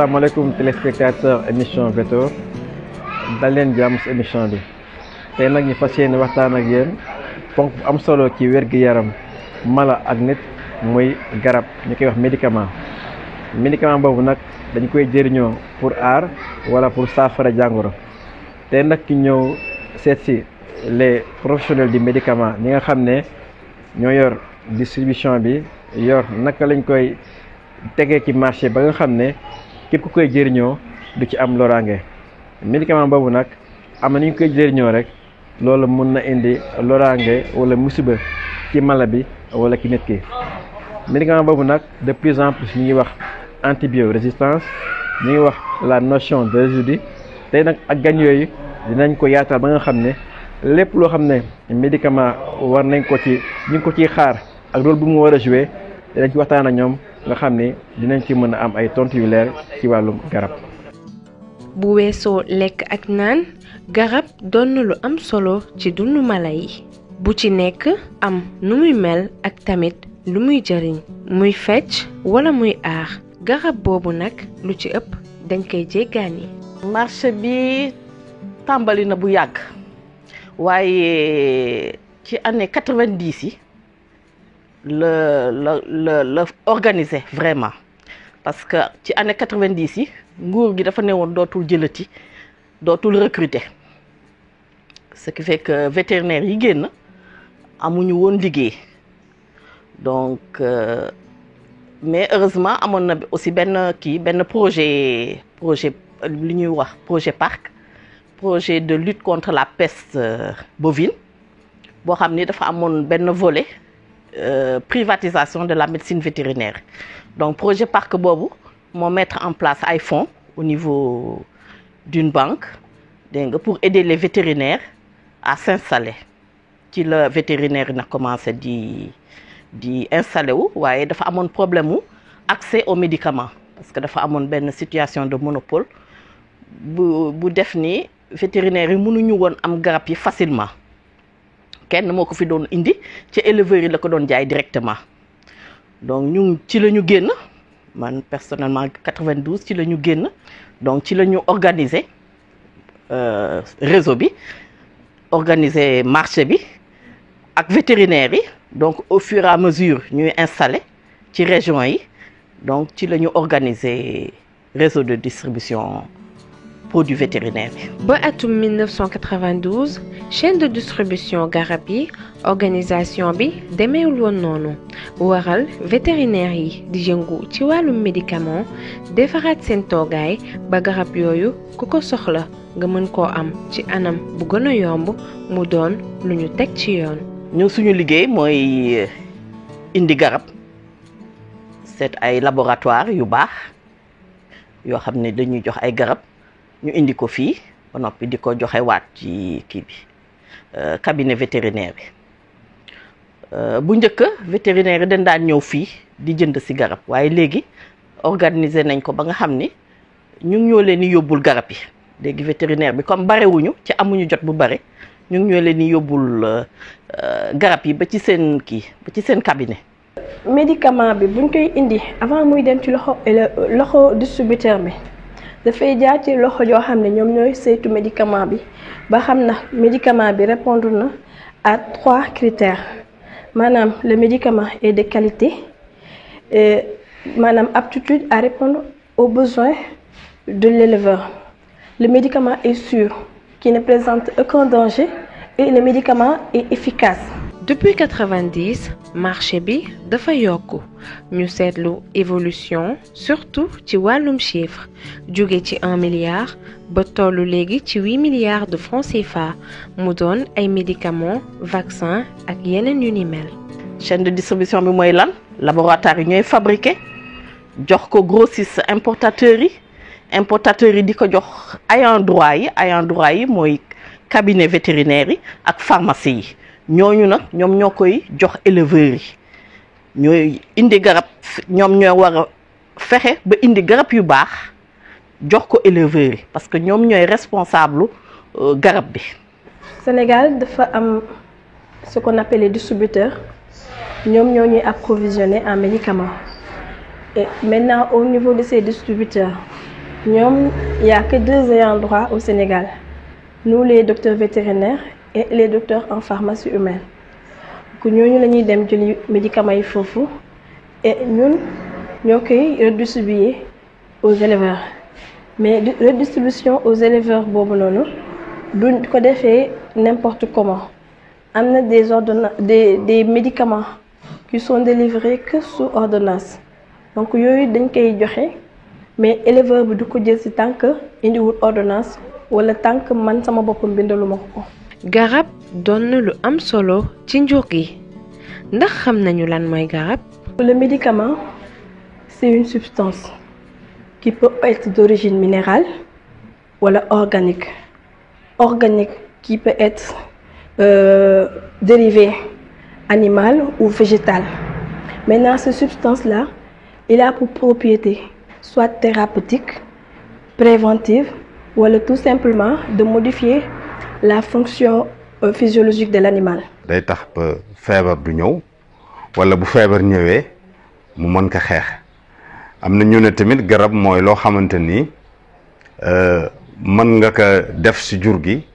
asalaamaaleykum téléspectateur émission Veto dal leen jàmm si émission bi tey nag ñu fas yéene waxtaan ak yéen ponk bu am solo ci wér-gu-yaram mala ak nit muy garab ñu koy wax médicament boobu nag dañ koy jëriñoo pour aar wala pour saafara jàngoro tey nag ki ñëw seet si les professionnels du médicament ñi nga xam ne ñoo yor distribution bi yor naka lañ koy tegee ci marché ba nga xam ne képp ku koy jëriñoo du ci am loraange médicament boobu nag am na ni ñu koy jëriñoo rek loolu mun na indi loraange wala musiba ci mala bi wala ci nit ki. médicament boobu nag de plus en plus ñu ngi wax antibiorésistance ñu ngi wax la notion de résidu tey nag ak gan yooyu dinañ ko yaatal ba nga xam ne lépp loo xam ne médicament war nañ ko ci ñu ngi ko ciy xaar ak rôle bu mu war a jouer dinañ ci waxtaan ak ñoom nga xam ne dinañ ci mën a am ay tontu yu leer ci wàllum garab. bu weesoo lekk ak naan garab doon na lu am solo ci dundu mala yi bu ci nekk am nu muy mel ak tamit lu muy jëriñ muy fecc wala muy aar garab boobu nag lu ci ëpp dañ koy jéggaani. marché bi tàmbali na bu yàgg waaye ci année 90 yi la organisé vraiment parce que ci année 90 yi nguur gi dafa newoon dootul jëlati dootul recruter ce qui fait que vétérinaire yi génn amuñu woon liggéey donc mais heureusement amoon na aussi benn projet li ñuy wax projet parc projet de lutte contre la peste bovine boo xam ni dafa amoon benn volet privatisation de la médecine vétérinaire donc projet parc boobu moo mettre en place ay fonds au niveau d'une banque dégg nga pour aider les vétérinaires à s'installer ci la vétérinaire na commencé di installé wu waaye dafa amoon problème mu accès aux médicaments parce que dafa amoon benn situation de monopole bu def ni vétérinaires yi mënuñu woon am garab yi facilement kenn moo ko fi doon indi ci éleveurs yi la ko doon jaay directement donc ñu ci la ñu génn man personnellement 92 ci la ñu génn donc ci la ñu organiser réseau bi organiser marché bi ak vétérinaires yi donc au fur et à mesure ñuy installé ci région yi donc ci la ñu organiser réseau de distribution produits vétérinaires yi. ba atum 1992 chaîne de distribution garab yi organisation bi demeewul woon noonu waral vétérinaires yi di yëngu ci wàllum médicament defaraat seen toogaay ba garab yooyu ku ko soxla nga mën koo am ci anam bu gën a yomb mu doon lu ñu teg ci yoon. ñun suñu liggéey mooy indi garab seet ay laboratoire yu baax yoo xam ne dañuy jox ay garab ñu indi ko fii ba noppi di ko joxe waat ci kii bi cabinet vétérinaire bi bu njëkk vétérinaire yi dañ daan ñëw fii di jënd ci garab waaye léegi organiser nañ ko ba nga xam ni ñu ngi ñoo leen di yóbbul garab yi léegi vétérinaire bi comme barewuñu ci amuñu jot bu bare ñu ngi ñoo leen di yóbbul garab yi ba ci seen cabinet. médicament bi buñ koy indi avant muy dem ci loxo distributeur bi dafay jaar ci loxo yoo xam ne ñoom ñooy saytu médicament bi ba xam na médicament bi répondre na à 3 critères maanaam le médicament est de qualité maanaam aptitude à répondre aux besoins de l'éleveur, le médicament est sûr qui ne présente aucun danger et le médicament est efficace. Depuis 90 marché bi dafa yokku ñu seetlu évolution surtout ci wàllum chiffre jóge ci 1 milliard ba tollu léegi ci 8 milliards de francs CFA mu doon ay médicaments vaccins ak yeneen yu ni mel. chaîne de distribution bi mooy lan laboratoire yi ñooy fabriquer jox ko grossiste importateurs yi di ko jox ayant droit yi mooy cabinet vétérinaire yi ak pharmacie yi. ñooñu nag ñoom ñoo koy jox éleveurs yi ñooy indi garab ñoom ñoo war a fexe ba indi garab yu baax jox ko éleveurs yi parce que ñoom ñooy responsable garab bi. Sénégal dafa am ce qu'on appelle les distributeurs ñoom ñoo ñuy approvisionner en médicaments et maintenant au niveau de ces distributeurs ñoom y a que 2 ayants droit au Sénégal, nous les docteurs vétérinaires et les docteurs en pharmacie humaine. Donc ñooñu la ñuy dem jëli médicaments yi foofu et ñun ñoo koy redistribuer aux éleveurs. Mais redistribution aux éleveurs boobu noonu duñ ko defee n'importe comment. Am na des médicaments qui sont délivrés que sous ordonnance. Donc yooyu dañ koy joxe mais éleveur bi du ko jël ci tant que indiwul ordonnance wala tant que man sama boppam bindaluma ko. garab doon na lu am solo ci njur gi ndax xam nañu lan mooy garab. Le médicament, c'est une substance qui peut être d'origine minérale ou organique. Organique qui peut être dérivé animal ou végétal. Maintenant, cette substance-là, il a pour propriété soit thérapeutique, préventive ou tout simplement de modifier la fonction physiologique de l'animal. Day tax ba feebar du ñëw wala bu feebar ñëwee mu mën ko xeex am na ñu ne tamit garab mooy loo xamante ni mën nga ko def ci jur gi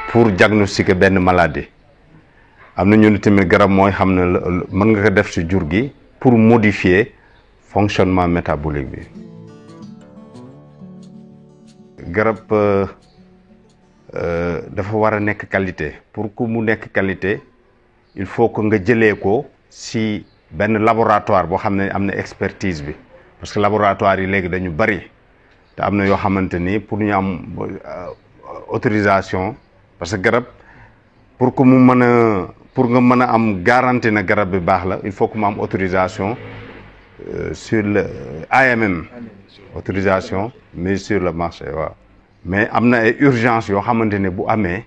pour diagnostiquer benn maladie am na ñu ne tamit garab mooy xam ne mën nga ko def ci jur gi pour modifier fonctionnement métabolique bi. garab dafa war a nekk qualité pour que mu nekk qualité il faut que nga jëlee ko ci benn laboratoire boo xam ne am na expertise bi parce que laboratoire yi léegi dañu bari te am na yoo xamante ni pour ñu am autorisation parce que garab pour que mu mën a pour nga mën a am garantie na garab bi baax la il faut que mu am autorisation sur le AMM autorisation mise sur le marché waaw mais am na ay urgence yoo xamante ne bu amee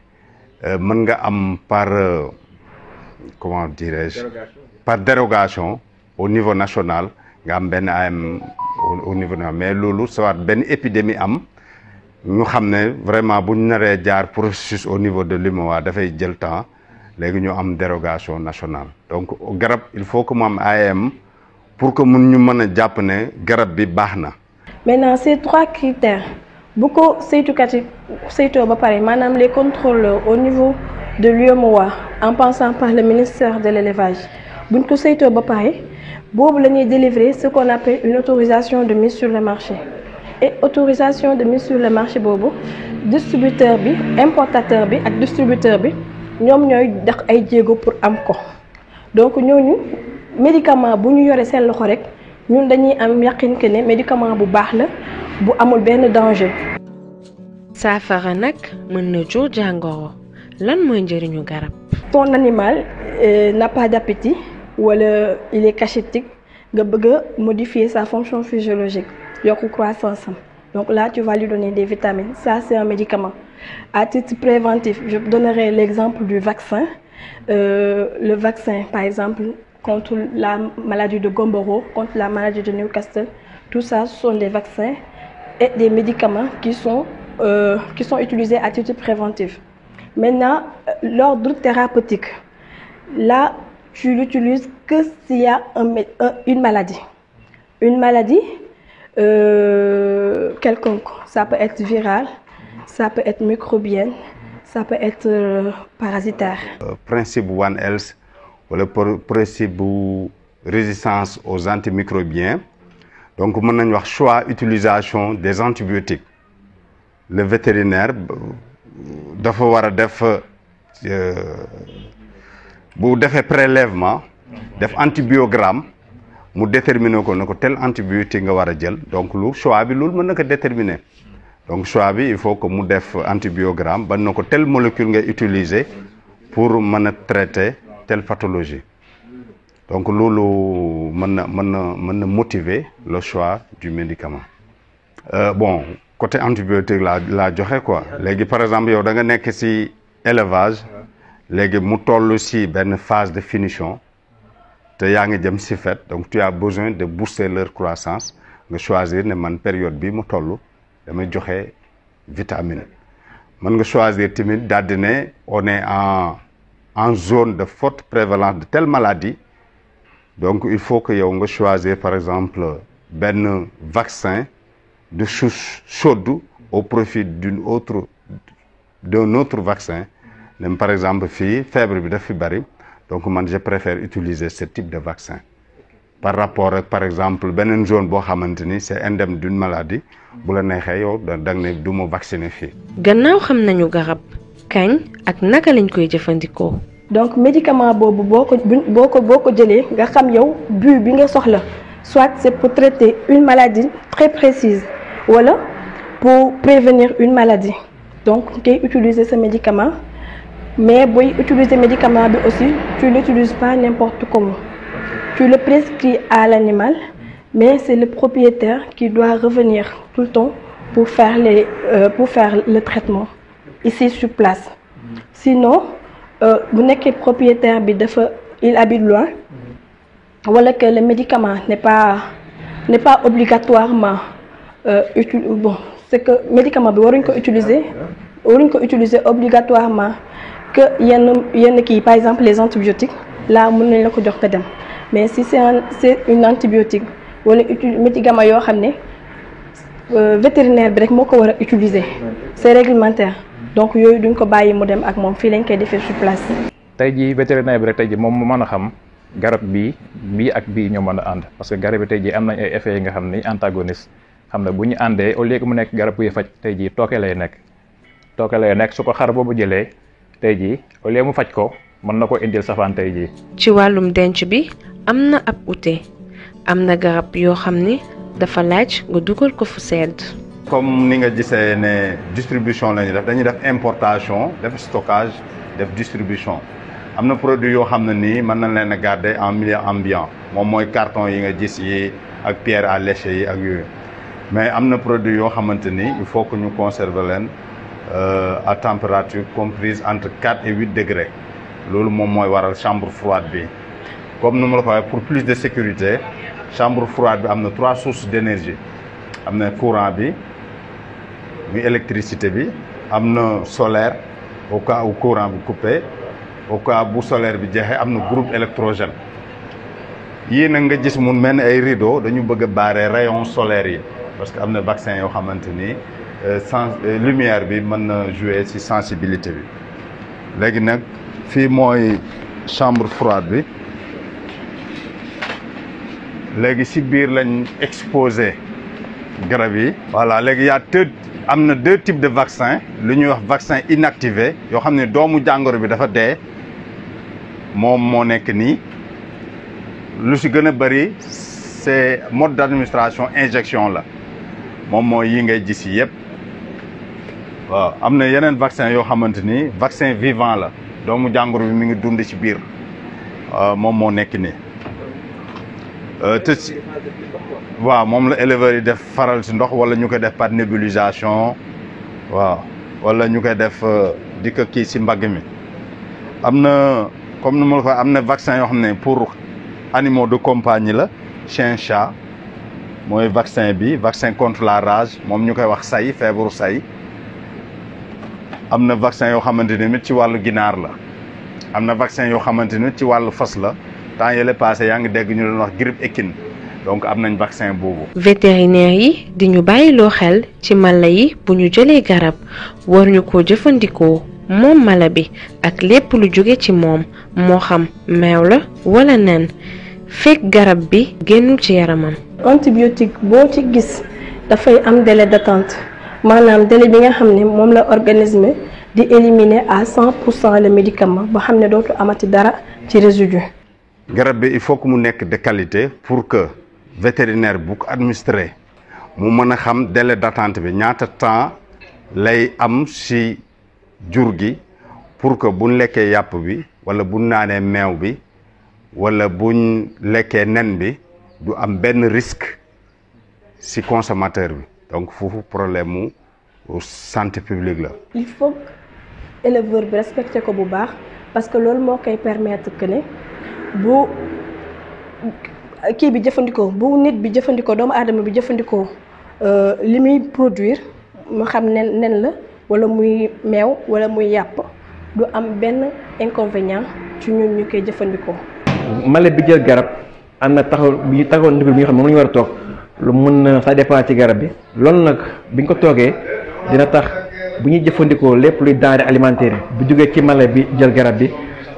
mën nga am par comment dirais-je par dérogation au niveau national nga am benn AM au niveau national mais loolu soit benn épidémie am ñu xam ne vraiment bu ñu naree jaar processus au niveau de l'UMOA dafay jël temps léegi ñu am dérogation nationale donc garab il faut que mu am AM pour que mun ñu mën a jàpp ne garab bi baax na. Maintenant ces 3 critères bu ko saytukat yi saytoo ba pare maanaam les contrôleurs au niveau de l'UMOA en passant par le ministère de l'élevage buñ ko saytoo ba pare boobu la ñuy délivrer ce qu'on appelle une autorisation de mise sur le marché et autorisation de mise sur le marché boobu distributeur bi importateur bi ak distributeur bi ñoom ñooy def ay jéego pour am ko donc ñooñu médicament bu ñu yore seen loxo rek ñun dañuy am yaqin que ne médicament bu baax la bu amul benn danger. saafara nag mën na jur jàngoro lan mooy njëriñu garab. Ton animal n'a pas d'appétit wala il est cachétique nga bëgg a modifier sa fonction physiologique yokk croissance am donc là tu vas lui donner des vitamines ça c'est un médicament. À titre préventif je donnerai l'exemple du vaccin le vaccin par exemple contre la maladie de Gumboro, contre la maladie de Newcastle, tout ça ce sont des vaccins et des médicaments qui sont utilisés à titre préventif. Maintenant, l'ordre thérapeutique, là, tu l'utilises que s'il y a une maladie. Une maladie quelconque, ça peut être virale, ça peut être microbienne, ça peut être parasitaire. Principe One Health wala principe bu résistance aux antimicrobiens donc mën nañu wax choix utilisation des antibiotiques le vétérinaire dafa war a def bu defee prélèvement def antibiogramme mu déterminer ko ne ko tel antibiotique nga war a jël donc lu choix bi loolu mën na ko déterminer donc choix bi il faut que mu def antibiogramme ba na ko telle molécule ngay utiliser pour mën a traiter telle pathologie donc loolu mën na motiver le choix du médicament bon côté antibiotique laa joxe quoi léegi par exemple yow da nga nekk ci élevage léegi mu toll ci benn phase de finition te yaa ngi jëm ci fête donc tu as besoin de booster leur croissance nga choisir ne man période bi mu toll damay joxe vitamine mën nga choisir tamit daal di ne on est en zone de forte prévalence de telle maladie donc il faut que yow nga choisir par exemple benn vaccin de souche chaude au profit d'un autre vaccin. Même par exemple fii feebar bi daf fi bari, donc man je préfère utiliser ce type de vaccin par rapport ak par exemple beneen zone boo xamante ni c'est indemne d'une maladie bu la neexee yow da nga ne du ma vacciner fii. gannaaw xam nañu garab kañ ak naka lañ koy jëfandikoo. donc médicament boobu boo ko jëlee nga xam yow but bi nga soxla soit c'est pour traiter une maladie très précise wala pour prévenir une maladie donc ngay utiliser ce médicament. Mais booy utiliser médicament bi aussi tu l'utilises pas n'importe comment. Tu le prescris à l'animal, mais c'est le propriétaire qui doit revenir tout le temps pour faire le traitement ici sur place. Sinon bu nekkee propriétaire bi il habite loin wala que le médicament n'est pas obligatoirement bon c'est que médicament bi waruñ ko utiliser obligatoirement que yenn kii par exemple les antibiotiques là mën nañ la ko jox nga dem mais si c'est une antibiotique wala médicament yoo xam ne vétérinaire bi rek moo ko war a utiliser c'est réglementaire donc yooyu duñ ko bàyyi mu dem ak moom fii lañ koy defee sur place. tey jii vétérinaire bi rek tey jii moom mu mën a xam garab bii ak bii ñoo mën a ànd parce que garab bi tey jii am nañ ay effets yi nga xam ni antagoniste xam ne bu ñu àndee au lieu que mu nekk garab buy faj tey jii tooke lay nekk su ko xar boobu jëlee tey jii au lieu mu faj ko mën na ko indil safaan tey jii. ci wàllum denc bi am na ab ute am na garab yoo xam ni dafa laaj nga dugal ko fu sedd. comme ni nga gisee ne distribution la ñuy def dañuy def importation def stockage def distribution am na produit yoo xam ne nii mën nañ leen a garder en milieu ambiant moom mooy carton yi nga gis yi ak pierre à lécher yi ak yooyu mais am na produit yoo xamante ni il faut que ñu conserver leen à température comprise entre 4 et 8 degrés loolu moom mooy waral chambre froide bi comme nu ma la ko waxee pour plus de sécurité chambre froide bi am na 3 sources d'énergie am na courant bi muy électricité bi am na solaire au cas où courant bi coupé au cas bu solaire bi jeexee am na groupe électrogène yii nag nga gis mun mel ni ay rideau dañu bëgg a barrer rayon solaire yi parce que am na vaccin yoo xamante ni lumière bi mën na jouer ci sensibilité bi léegi nag fii mooy chambre froide bi léegi ci biir lañ exposé garab yi. voilà léegi am na deux types de vaccin lu ñuy wax vaccin inactivé yoo xam ne doomu jàngoro bi dafa dee moom moo nekk nii lu ci gën a bari c'est mode d'administration injection la moom mooy yi ngay gis yi yëpp waaw am na yeneen vaccin yoo xamante ni vaccin vivant la doomu jàngoro bi mi ngi dund ci biir moom moo nekk nii te waaw moom la éleveurs yi def faral ci ndox wala ñu koy def par nébulisation waaw wala ñu koy def di ko kii ci mbagg mi am na comme ni ma la ko am na vaccin yoo xam ne pour animaux de compagnie la chien chat mooy vaccin bi vaccin contre la rage moom ñu koy wax say feebaru say am na vaccin yoo xamante ni ci wàllu ginaar la am na vaccin yoo xamante ni ci wàllu fas la temps yële passé yaa ngi dégg ñu doon wax grippe équine donc am nañ vaccin boobu. vétérinaire yi di ñu bàyyiloo xel ci mala yi bu ñu jëlee garab war ñu ko jëfandikoo moom mala bi ak lépp lu jóge ci moom moo xam meew la wala nen fekk garab bi génnul ci yaramam. antibiotique boo ci gis dafay am délai d'attente maanaam délai bi nga xam ne moom la organisme di éliminer à 100% le médicament ba xam ne dootu amati dara ci résidu. garab bi il faut que mu nekk de qualité pour que vétérinaire bu ko administré mu mën a xam délai d'attente bi ñaata temps lay am ci jur gi pour que buñ lekkee yàpp bi wala buñ naanee meew bi wala buñ lekkee nen bi du am benn risque ci consommateur bi donc foofu problème mu santé publique la. il faut éleveur bi respecté ko bu baax parce que loolu moo koy permettre que ne bu kii bi jëfandikoo bu nit bi jëfandikoo doomu aadama bi jëfandikoo li muy produire mu xam nen la wala muy meew wala muy yàpp du am benn inconvénient ci ñun ñu koy jëfandikoo. mala bi jël garab am na taxaw bi taxaw ndigal bi nga xam ne moom la ñu war a toog lu mën na ça dépend ci garab bi loolu nag bi nga ko toogee dina tax bu ñuy jëfandikoo lépp luy denrée alimentaire bu jógee ci mala bi jël garab bi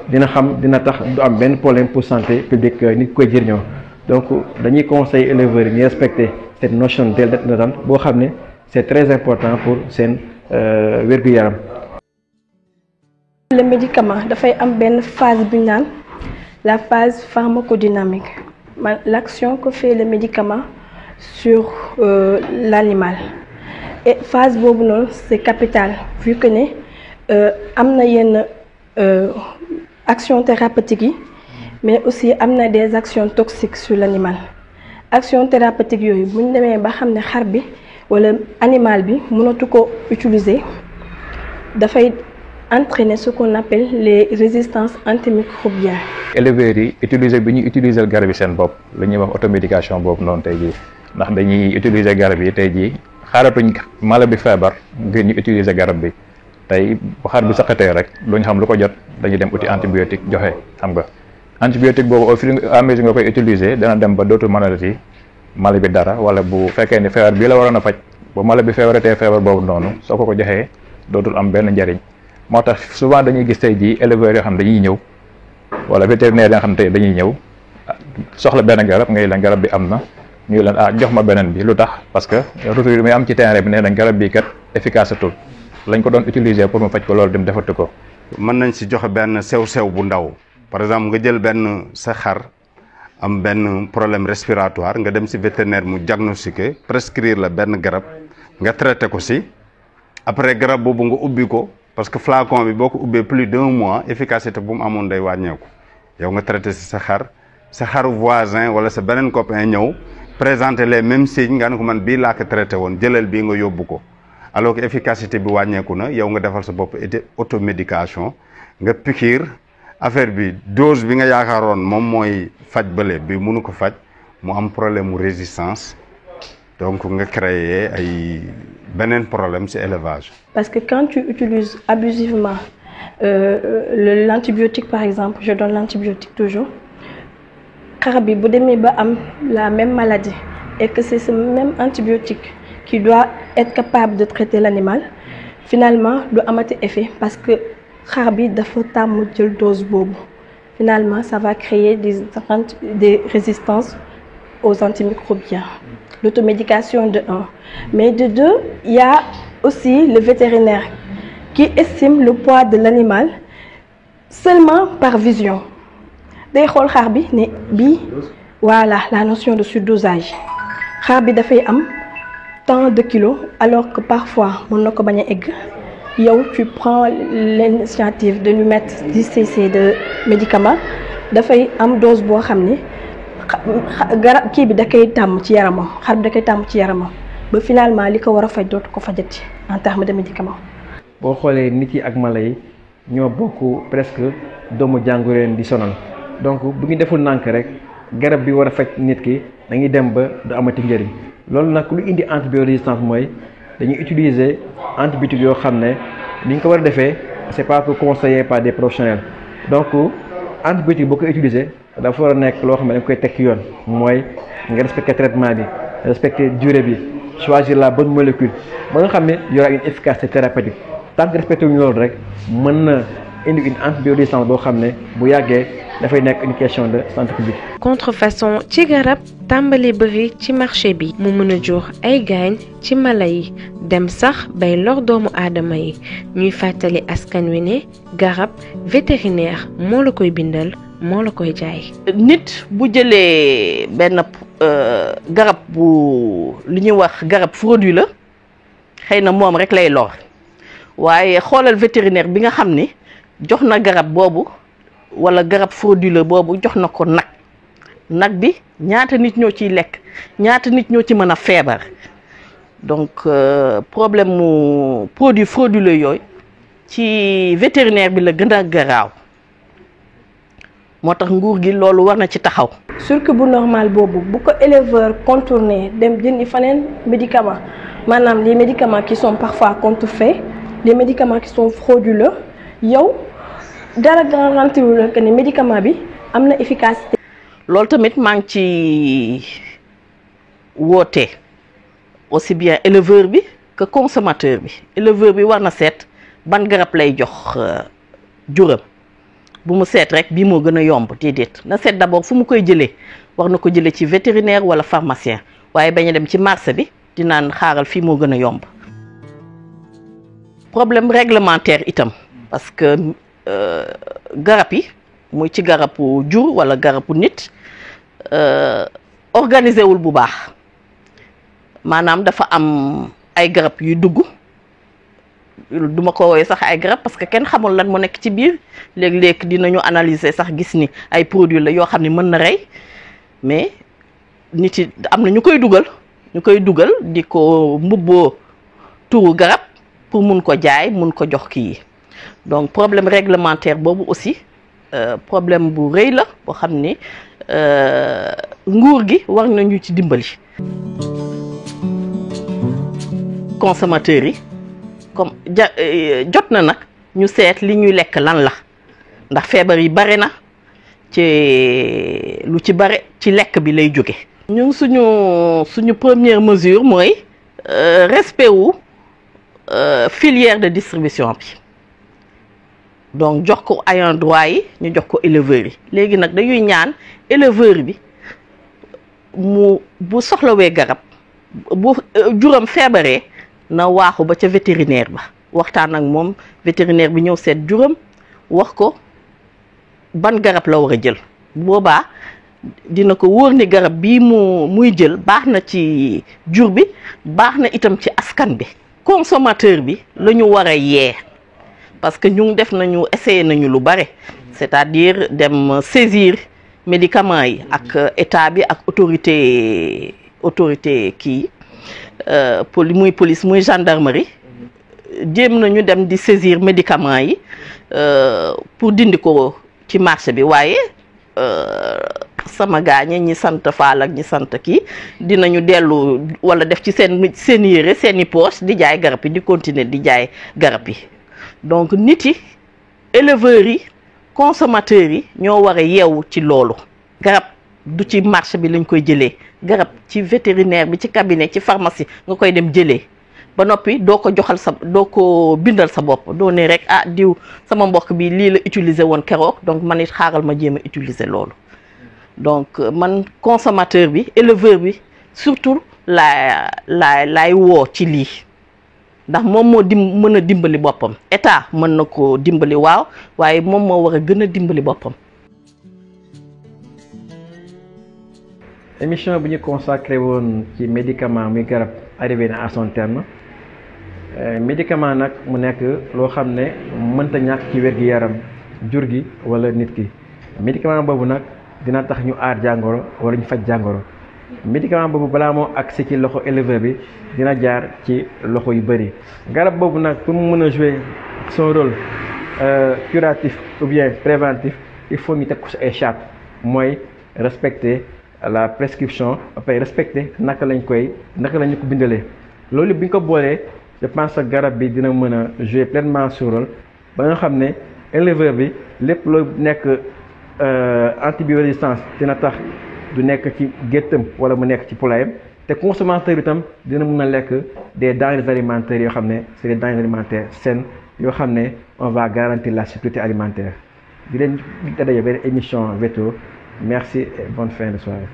dina tax du am benn problème pour santé publique nit koy jëriñoo donc dañuy conseiller éleveurs yi ñu respecter cette notion de détente boo xam ne c'est très important pour seen wér-gu-yaram. Le médicament dafay am benn phase bu ñu naan la phase pharmacodynamique l'action que fait le médicament sur l'animal et phase boobu noonu c'est capital vu que ne am na yenn action thérapeutique yi mais aussi am na des actions toxiques sur l'animal action thérapeutique yooyu bu ñu demee ba xam ne xar bi wala animal bi mënatu ko utiliser dafay entraîner ce qu'on appelle les résistances antimicrobiennes. éleveurs yi utiliser bi ñuy utiliser garab yi seen bopp la ñuy wax automédication boobu noonu tey jii ndax dañuy utiliser garab yi tey jii xaaratuñ mala bi feebar ngir ñu utiliser garab bi tey bu xar bi saqatee rek lu ñu xam lu ko jot dañuy dem uti antibiotique joxe xam nga antibiotique boobu au fur et à mesure nga koy utiliser dana dem ba dootul mënalati mala bi dara wala bu fekkee ni feebar bii la waroon a faj bu mala bi feebaratee feebar boobu noonu soo ko joxee dootul am benn njariñ moo tax souvent dañuy gis tey jii éleveurs yoo xam dañuy ñëw wala vétérinaire yoo xam tey dañuy ñëw soxla benn garab ngay leen garab bi am na ñu leen jox ma beneen bi lu tax parce que retour yi may am ci terrain bi nee nañ garab bii kat efficace tul lañ ko doon utiliser pour mu faj ko loolu dem defatu ko. mën nañ si joxe benn sew-sew bu ndaw par exemple nga jël benn sa xar am benn problème respiratoire nga dem si vétérinaire mu diagnostiqué prescrire la benn garab nga traité ko si après garab boobu nga ubbi ko parce que flacon bi boo ko ubbee plus d'1 mois efficacité bu mu amoon day wàññeeku yow nga traité si sa xaru voisin wala sa beneen copain ñëw présenter les mêmes signes nga ne ko man bii laa ko traité woon jëlal bii nga yóbbu ko alors que efficacité bi wàññeeku na yow nga defal sa bopp automédication nga piqûre affaire bi dose bi nga yaakaaroon moom mooy faj bële bi mënu ko faj mu am problème mu résistance donc nga créer ay beneen problème ci élevage. Parce que quand tu utilises abusivement l'antibiotique par exemple, je donne l'antibiotique toujours, xar bi bu demee ba am la même maladie et que c'est ce même antibiotique qui doit être capable de traiter l'animal, finalement du amati effet parce que xar bi dafa tàmm jël dose boobu. Finalement ça va créer des résistances aux antimicrobiens. L'automédication de 1. Mais de 2, il y a aussi le vétérinaire qui estime le poids de l'animal seulement par vision. Day xool xar bi ne bii voilà la notion de surdosage xar bi dafay am tant de kilos alors que parfois mën na ko bañ a egg yow tu prends l'initiative de lui mettre 10 cc de médicament dafay am dose boo xam ne garab kii bi da koy tàmm ci yaramam xar bi da koy tàmm ci yaramam ba finalement li ko war a faj dootu ko fajati en termes de médicaments. boo xoolee nit yi ak mala yi ñoo bokk presque doomu jàngoro leen di sonal donc bu ñu deful nànk rek garab bi war a faj nit ki dañuy dem ba du amati njëriñ loolu nag lu indi antibiorésistance mooy dañuy utiliser antibiotiques yoo xam ne ni ñu ko war a defee c'est pas que conseillé par des professionnels donc antibiotique boo ko utiliser dafa war a nekk loo xam ne dañ koy teg ci yoon mooy nga respecter traitement bi respecter durée bi choisir la bonne molécule ba nga xam ne y aura une efficacité thérapeutique tant que respecté wuñu loolu rek mën na indi une antibiorésistance boo xam ne bu yàggee dafay nekk une question de santé publique. contrefaçon ci garab tàmbali bëri ci marché bi mu mën a jur ay gaañ ci mala yi dem sax bay lor doomu aadama yi ñuy fàttali askan wi ne garab vétérinaire moo la koy bindal moo la koy jaay. nit bu jëlee benn garab bu li ñuy wax garab produit la xëy na moom rek lay lor waaye xoolal vétérinaire bi nga xam ni jox na garab boobu wala garab frauduleux boobu jox na ko nag bi ñaata nit ñoo ciy lekk ñaata nit ñoo ci mën a feebar donc problème mu produit frauduleux yooyu ci vétérinaire bi la gën a garaaw moo tax nguur gi loolu war na ci taxaw. circuit bu normal boobu bu ko éleveur contourné dem jëndi faneen médicament maanaam les médicaments qui sont parfois contrefaits les médicaments qui sont frauduleux yow dara garantiwul la que ne médicament bi am na efficacité. loolu tamit maa ngi ci wootee aussi bien éleveur bi que consommateur bi. Éleveur bi war na seet ban garab lay jox juram bu mu seet rek bii moo gën a yomb déedéet na seet d'abord fu mu koy jëlee war na ko jëlee ci vétérinaire wala pharmacien waaye bañ a dem ci marché bi di naan xaaral fii moo gën a yomb. Problème réglementaire itam parce que garab yi muy ci garabu jur wala garabu nit organisé wul bu baax maanaam dafa am ay garab yuy dugg duma ko woowee sax ay garab parce que kenn xamul lan moo nekk ci biir léeg-léeg dinañu analyser sax gis ni ay produits la yoo xam ne mën na rey mais nit yi am na ñu koy dugal di ko mbubboo turu garab pour mun ko jaay mun ko jox kii yi donc problème réglementaire boobu aussi problème bu rëy la boo xam ni nguur gi war nañu ci dimbali. Consommateurs yi comme jot na nag ñu seet li ñuy lekk lan la ndax feebar yi bare na ci lu ci bare ci lekk bi lay jóge. ñun suñu première mesure mooy respect wu filière de distribution bi donc jox ko ayant droit yi ñu jox ko éleveurs yi léegi nag dañuy ñaan éleveur bi bu soxlawee garab bu juram feebaree na waaxu ba ca vétérinaire ba waxtaan ak moom vétérinaire bi ñëw seet juram wax ko ban garab la war a jël boobaa dina ko wóor ni garab bii muy jël baax na ci jur bi baax na itam ci askan bi. Consommateur bi la ñu war a yee parce que ñu def nañu essayé nañu lu bare c'est-à-dire dem saisir médicaments yi ak état bi ak autorité kii muy police muy gendarmerie jéem nañu dem di saisir médicaments yi pour dindi ko ci marché bi waaye sama gaañe ñi sant Faal ak ñi sant kii dinañu dellu wala def ci seen yére seeni poche di jaay garab yi di continuer di jaay garab yi donc nit yi éleveurs yi consommateurs yi ñoo war a yeewu ci loolu. garab du ci marché bi lañ koy jëlee garab ci vétérinaire bi ci cabinet ci pharmacie nga koy dem jëlee ba noppi doo ko bindal sa bopp doo ne rek ah diw sama mbokk bi lii la utiliser woon keroog donc man it xaaral ma jéem a utiliser loolu. donc man consommateur bi éleveur bi surtout laay woo ci lii ndax moom moo mën a dimbali boppam état mën na ko dimbali waaw waaye moom moo war a gën a dimbali boppam. émission bi ñu consacré woon ci médicament muy garab arrivé na à son terme médicament nag mu nekk loo xam ne mënta ñàkk ci wér-gi-yaram jur gi wala nit ki médicament boobu nag dina tax ñu aar jàngoro wala ñu faj jàngoro médicament boobu balaa moo agsi ci loxo éleveur bi dina jaar ci loxo yu bëri garab boobu nag pour mu mën a jouer son rôle curatif ou bien préventif il faut ñu teg ko ci ay charte mooy respecter la prescription après respecter naka lañu ko bindalee loolu bi ñu ko boolee je pense que garab bi dina mën a jouer pleinement son rôle ba nga xam ne éleveur bi lépp loo nekk antibiorésistance dina tax du nekk ci géttam wala mu nekk ci poulailler te consommateur bi tam dina mën a lekk des denrées alimentaires yoo xam ne c'est des denrées alimentaires saines yoo xam ne on va garantir la sécurité alimentaire di leen daje benn émission Veto merci et bonne fin de soirée.